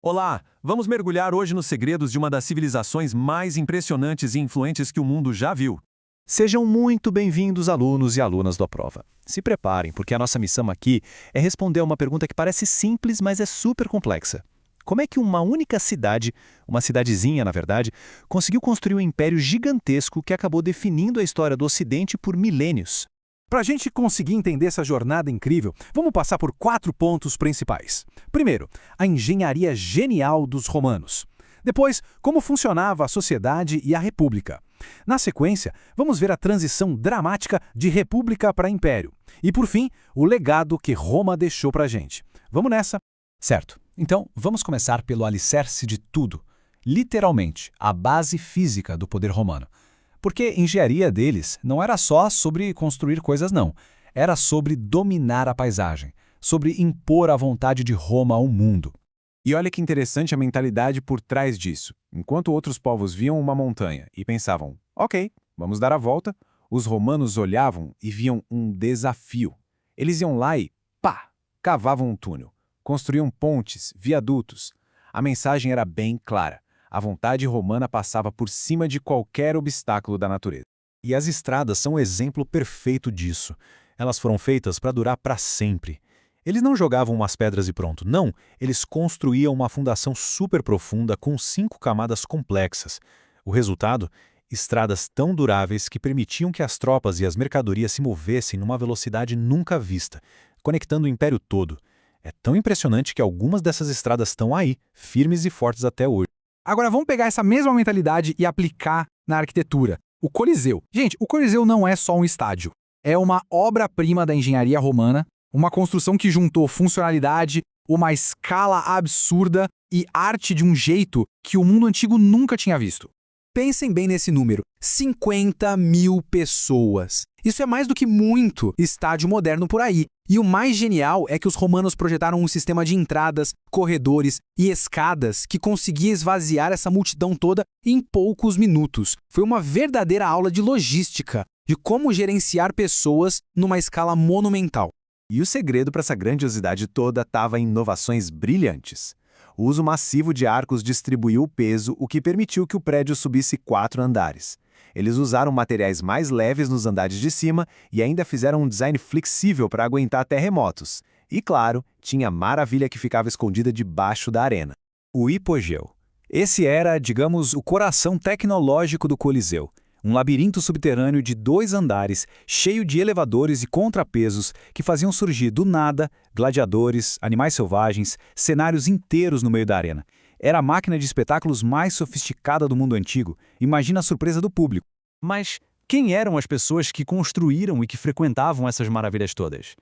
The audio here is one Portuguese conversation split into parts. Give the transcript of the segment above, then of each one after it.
Olá, vamos mergulhar hoje nos segredos de uma das civilizações mais impressionantes e influentes que o mundo já viu. Sejam muito bem-vindos, alunos e alunas do Aprova. Se preparem, porque a nossa missão aqui é responder a uma pergunta que parece simples, mas é super complexa. Como é que uma única cidade, uma cidadezinha na verdade, conseguiu construir um império gigantesco que acabou definindo a história do Ocidente por milênios? Para a gente conseguir entender essa jornada incrível, vamos passar por 4 pontos principais. Primeiro, a engenharia genial dos romanos. Depois, como funcionava a sociedade e a república. Na sequência, vamos ver a transição dramática de república para império. E, por fim, o legado que Roma deixou para a gente. Vamos nessa? Certo. Então, vamos começar pelo alicerce de tudo. Literalmente, a base física do poder romano. Porque a engenharia deles não era só sobre construir coisas, não. Era sobre dominar a paisagem, sobre impor a vontade de Roma ao mundo. E olha que interessante a mentalidade por trás disso. Enquanto outros povos viam uma montanha e pensavam, ok, vamos dar a volta, os romanos olhavam e viam um desafio. Eles iam lá e, pá, cavavam um túnel, construíam pontes, viadutos. A mensagem era bem clara. A vontade romana passava por cima de qualquer obstáculo da natureza. E as estradas são o exemplo perfeito disso. Elas foram feitas para durar para sempre. Eles não jogavam umas pedras e pronto. Não, eles construíam uma fundação super profunda com 5 camadas complexas. O resultado? Estradas tão duráveis que permitiam que as tropas e as mercadorias se movessem numa velocidade nunca vista, conectando o império todo. É tão impressionante que algumas dessas estradas estão aí, firmes e fortes até hoje. Agora vamos pegar essa mesma mentalidade e aplicar na arquitetura. O Coliseu. Gente, o Coliseu não é só um estádio. É uma obra-prima da engenharia romana, uma construção que juntou funcionalidade, uma escala absurda e arte de um jeito que o mundo antigo nunca tinha visto. Pensem bem nesse número, 50 mil pessoas. Isso é mais do que muito estádio moderno por aí. E o mais genial é que os romanos projetaram um sistema de entradas, corredores e escadas que conseguia esvaziar essa multidão toda em poucos minutos. Foi uma verdadeira aula de logística, de como gerenciar pessoas numa escala monumental. E o segredo para essa grandiosidade toda estava em inovações brilhantes. O uso massivo de arcos distribuiu o peso, o que permitiu que o prédio subisse 4 andares. Eles usaram materiais mais leves nos andares de cima e ainda fizeram um design flexível para aguentar terremotos. E claro, tinha a maravilha que ficava escondida debaixo da arena. O hipogeu. Esse era, digamos, o coração tecnológico do Coliseu. Um labirinto subterrâneo de 2 andares, cheio de elevadores e contrapesos que faziam surgir do nada gladiadores, animais selvagens, cenários inteiros no meio da arena. Era a máquina de espetáculos mais sofisticada do mundo antigo. Imagina a surpresa do público. Mas quem eram as pessoas que construíram e que frequentavam essas maravilhas todas?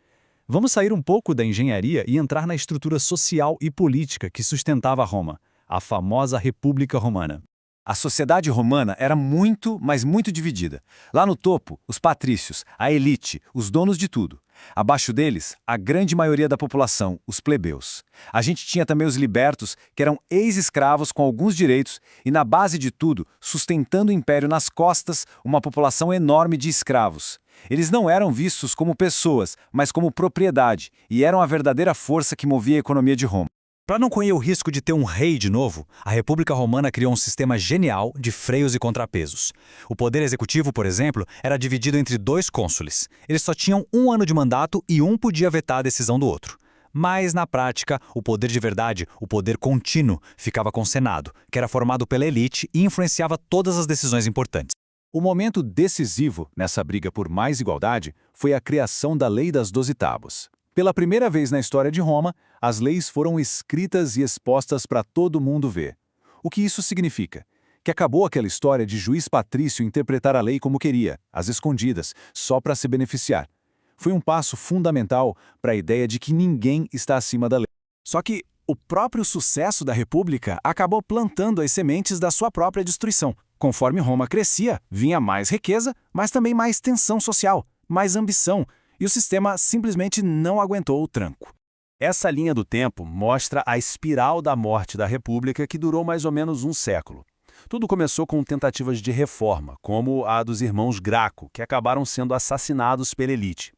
Vamos sair um pouco da engenharia e entrar na estrutura social e política que sustentava Roma, a famosa República Romana. A sociedade romana era muito, mas muito dividida. Lá no topo, os patrícios, a elite, os donos de tudo. Abaixo deles, a grande maioria da população, os plebeus. A gente tinha também os libertos, que eram ex-escravos com alguns direitos, e na base de tudo, sustentando o império nas costas, uma população enorme de escravos. Eles não eram vistos como pessoas, mas como propriedade, e eram a verdadeira força que movia a economia de Roma. Para não correr o risco de ter um rei de novo, a República Romana criou um sistema genial de freios e contrapesos. O poder executivo, por exemplo, era dividido entre 2 cônsules. Eles só tinham 1 ano de mandato e um podia vetar a decisão do outro. Mas, na prática, o poder de verdade, o poder contínuo, ficava com o Senado, que era formado pela elite e influenciava todas as decisões importantes. O momento decisivo nessa briga por mais igualdade foi a criação da Lei das 12 Tábuas. Pela primeira vez na história de Roma, as leis foram escritas e expostas para todo mundo ver. O que isso significa? Que acabou aquela história de juiz patrício interpretar a lei como queria, às escondidas, só para se beneficiar. Foi um passo fundamental para a ideia de que ninguém está acima da lei. Só que o próprio sucesso da República acabou plantando as sementes da sua própria destruição. Conforme Roma crescia, vinha mais riqueza, mas também mais tensão social, mais ambição, e o sistema simplesmente não aguentou o tranco. Essa linha do tempo mostra a espiral da morte da República que durou mais ou menos um século. Tudo começou com tentativas de reforma, como a dos irmãos Graco, que acabaram sendo assassinados pela elite.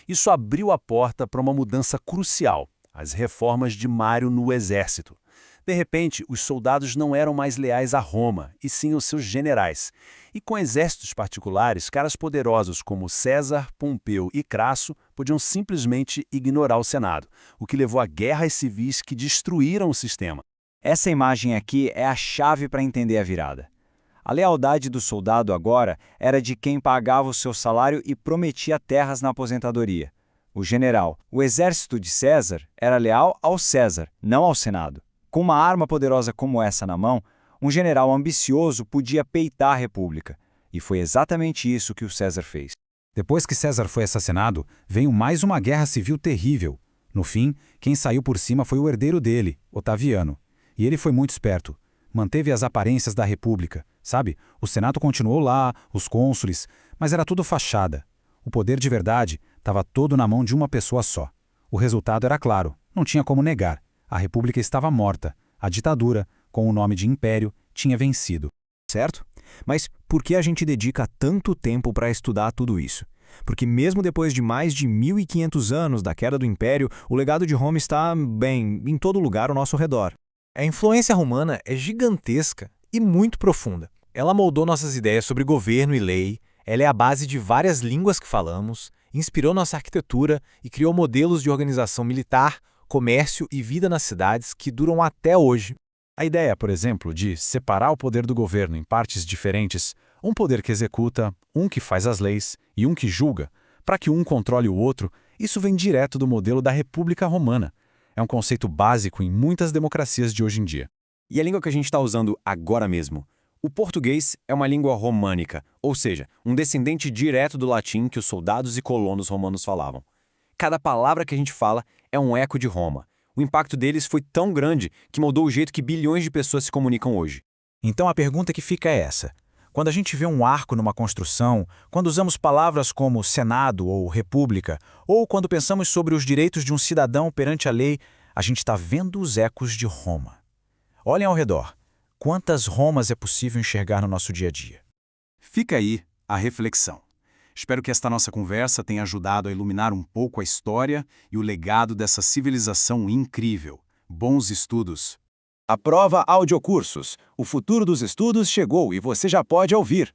Isso abriu a porta para uma mudança crucial, as reformas de Mário no exército. De repente, os soldados não eram mais leais a Roma, e sim aos seus generais. E com exércitos particulares, caras poderosos como César, Pompeu e Crasso podiam simplesmente ignorar o Senado, o que levou a guerras civis que destruíram o sistema. Essa imagem aqui é a chave para entender a virada. A lealdade do soldado agora era de quem pagava o seu salário e prometia terras na aposentadoria. O general, o exército de César, era leal ao César, não ao Senado. Com uma arma poderosa como essa na mão, um general ambicioso podia peitar a república. E foi exatamente isso que o César fez. Depois que César foi assassinado, veio mais uma guerra civil terrível. No fim, quem saiu por cima foi o herdeiro dele, Otaviano. E ele foi muito esperto. Manteve as aparências da república, sabe? O Senado continuou lá, os cônsules, mas era tudo fachada. O poder de verdade estava todo na mão de uma pessoa só. O resultado era claro, não tinha como negar. A república estava morta. A ditadura, com o nome de império, tinha vencido. Certo? Mas por que a gente dedica tanto tempo para estudar tudo isso? Porque mesmo depois de mais de 1.500 anos da queda do Império, o legado de Roma está, bem, em todo lugar ao nosso redor. A influência romana é gigantesca e muito profunda. Ela moldou nossas ideias sobre governo e lei, ela é a base de várias línguas que falamos, inspirou nossa arquitetura e criou modelos de organização militar, comércio e vida nas cidades que duram até hoje. A ideia, por exemplo, de separar o poder do governo em partes diferentes, um poder que executa, um que faz as leis e um que julga, para que um controle o outro, isso vem direto do modelo da República Romana. É um conceito básico em muitas democracias de hoje em dia. E a língua que a gente está usando agora mesmo? O português é uma língua românica, ou seja, um descendente direto do latim que os soldados e colonos romanos falavam. Cada palavra que a gente fala é um eco de Roma. O impacto deles foi tão grande que moldou o jeito que bilhões de pessoas se comunicam hoje. Então a pergunta que fica é essa. Quando a gente vê um arco numa construção, quando usamos palavras como Senado ou República, ou quando pensamos sobre os direitos de um cidadão perante a lei, a gente está vendo os ecos de Roma. Olhem ao redor. Quantas Romas é possível enxergar no nosso dia a dia? Fica aí a reflexão. Espero que esta nossa conversa tenha ajudado a iluminar um pouco a história e o legado dessa civilização incrível. Bons estudos! Aprova Audiocursos. O futuro dos estudos chegou e você já pode ouvir.